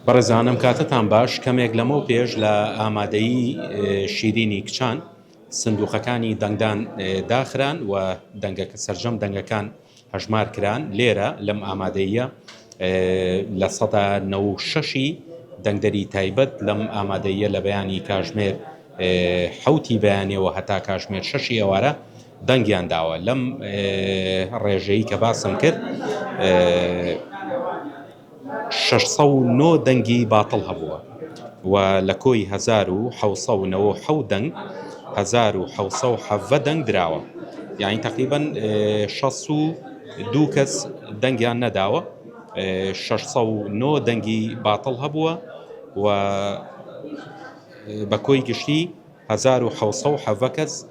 بەڕێزانم کاتتان باش کەمێک لەمە پێش لە ئامادەیی شیرینی کچان سندوقەکانی دەنگدان داخران و سەرجەم دەنگەکان هەژمار کران. لێرە لەم ئامادەیە لە 96 دەنگدەری تایبەت لەم ئامادەیە لە بەیانی کاژمێر حوتی بەیانەوە هەتا کاژمێر 6 ئێوارە دەنگیان داوە. لەم ڕێژەیە کە باسم کرد 609 دەنگی باتڵ هەبووە و لە کۆی 1997 دەنگ 1970 دەنگ دراوە، یعنی تقریباً 62 کەس دەنگیان نەداوە، 609 دەنگی باتڵ هەبووە و بە کۆی گشتی 1770 کەس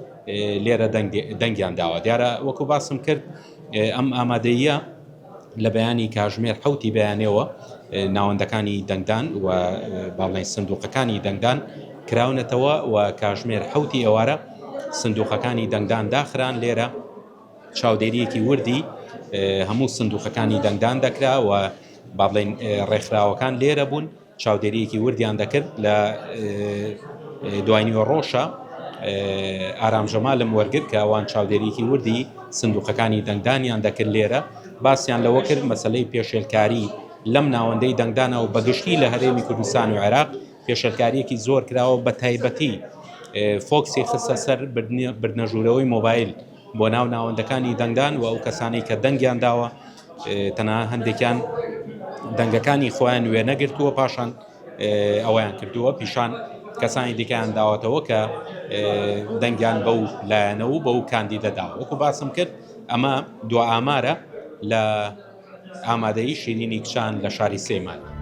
لێرە دەنگیان داوە. دیارە وەکو باسم کرد ئەم ئامادەیە لە بەیانی کاژمێر حوتی بەیانەوە ناوەندەکانی دەنگدان و باڵنەی سندوقەکانی دەنگدان کراونەتەوە و کاژمێر حوتی ئێوارە سندوقەکانی دەنگدان داخران. لێرە چاودێریەکی وردی هەموو سندوقەکانی دەنگدان دەکرا و باڵێن ڕێکخراوەکان لێرە بوون، چاودێریەکی وردیان دەکرد. لە دواییوە ڕۆژە ئارامژەما لەم وەرگرت کە ئەوان چاودێریەکی وردی سندوقەکانی دەنگدانیان دەکرد. لێرە باسییان لەوە کرد مەسەلەی پێشێلکاری لەم ناوەندەی دەنگدانە و بەگشتی لە هەرێمی کوردستان و عێراق پێشێلکاریەکی زۆر کراوە، بە تایبەتی فۆکسی خستە سەر بردنەژوورەوەی مۆبایل بۆ ناو ناوەندەکانی دەنگدان و ئەو کەسانەی کە دەنگیان داوە تەنها هەندێکیان دەنگەکانی خۆیان وێ نەگرتووە پاشان ئەویان کردووە پیشان کەسانی دیکەیان داوەتەوە کە دەنگیان بەو لایەنەوە بەو کاندیدە داوە. وەکو باسم کرد ئەمە دو ئامارە لە ئامادەیی شیرینی کچان لە شاری سلێمانی.